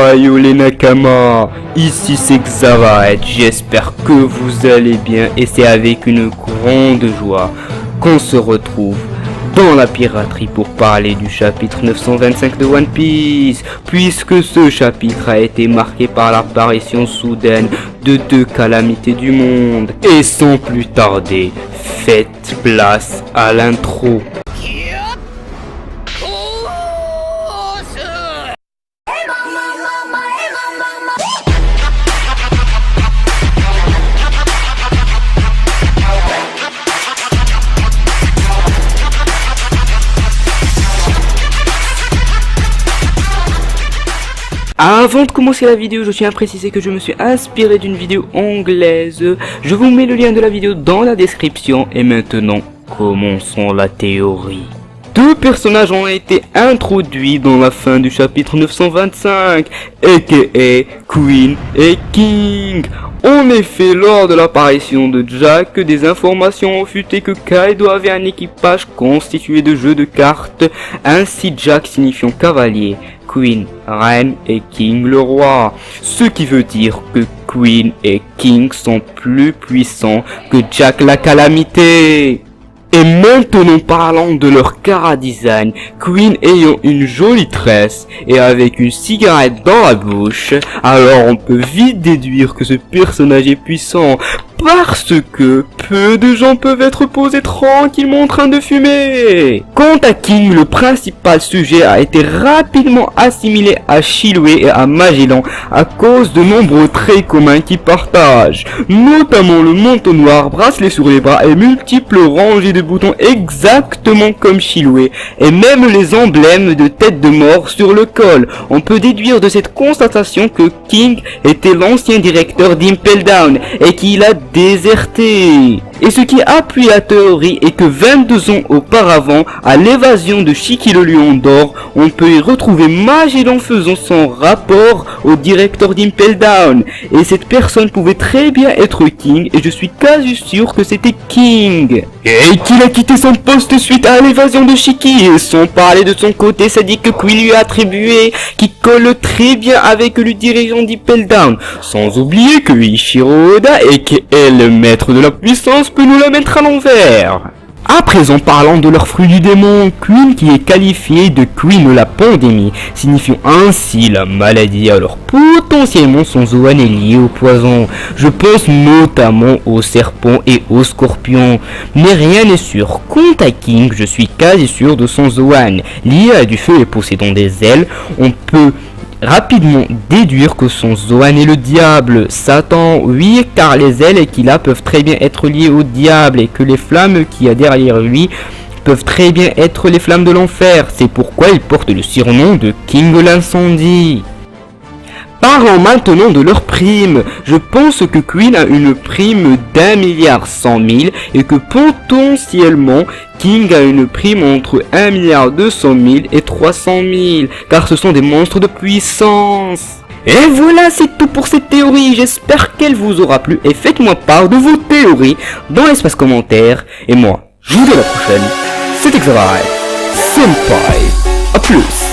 Ohayo les Nakama, ici c'est Xaraeth, j'espère que vous allez bien et c'est avec une grande joie qu'on se retrouve dans la piraterie pour parler du chapitre 925 de One Piece, puisque ce chapitre a été marqué par l'apparition soudaine de deux calamités du monde. Et sans plus tarder, faites place à l'intro. Avant de commencer la vidéo, je tiens à préciser que je me suis inspiré d'une vidéo anglaise. Je vous mets le lien de la vidéo dans la description. Et maintenant, commençons la théorie. Deux personnages ont été introduits dans la fin du chapitre 925, aka Queen et King. En effet, lors de l'apparition de Jack, des informations ont fuité que Kaido avait un équipage constitué de jeux de cartes, ainsi Jack signifiant cavalier, Queen, reine et King le roi. Ce qui veut dire que Queen et King sont plus puissants que Jack la calamité. Et maintenant parlons de leur chara-design, Queen ayant une jolie tresse et avec une cigarette dans la bouche, alors on peut vite déduire que ce personnage est puissant, parce que peu de gens peuvent être posés tranquillement en train de fumer. Quant à King, le principal sujet a été rapidement assimilé à Shilue et à Magellan à cause de nombreux traits communs qu'ils partagent, notamment le manteau noir, bracelet sur les bras et multiples rangées de boutons exactement comme Shilue, et même les emblèmes de tête de mort sur le col. On peut déduire de cette constatation que King était l'ancien directeur d'Impel Down et qu'il a déserté. Et ce qui appuie la théorie est que 22 ans auparavant, à l'évasion de Shiki le Lion d'Or, on peut y retrouver Magellan faisant son rapport au directeur d'Impel Down. Et cette personne pouvait très bien être King, et je suis quasi sûr que c'était King. Et qu'il a quitté son poste suite à l'évasion de Shiki, et sans parler de son côté sadique que Queen lui a attribué, qui colle très bien avec le dirigeant d'Impel Down. Sans oublier que Ichiro Oda, et qui est le maître de la puissance, peut nous la mettre à l'envers. À présent, parlons de leur fruit du démon, Queen, qui est qualifié de Queen la pandémie, signifiant ainsi la maladie, alors potentiellement son Zoan est lié au poison. Je pense notamment aux serpents et aux scorpions, mais rien n'est sûr. Quant à King, je suis quasi sûr de son Zoan, lié à du feu et possédant des ailes. On peut rapidement déduire que son Zoan est le diable, Satan, oui, car les ailes qu'il a peuvent très bien être liées au diable et que les flammes qu'il y a derrière lui peuvent très bien être les flammes de l'enfer. C'est pourquoi il porte le surnom de King l'incendie. Parlons maintenant de leur prime. Je pense que Queen a une prime d'1,1 milliard et que potentiellement King a une prime entre 1,2 milliard et 300 000, car ce sont des monstres de puissance. Et voilà, c'est tout pour cette théorie. J'espère qu'elle vous aura plu et faites-moi part de vos théories dans l'espace commentaire. Et moi, je vous dis à la prochaine. C'était Xaraeth Senpai. A plus.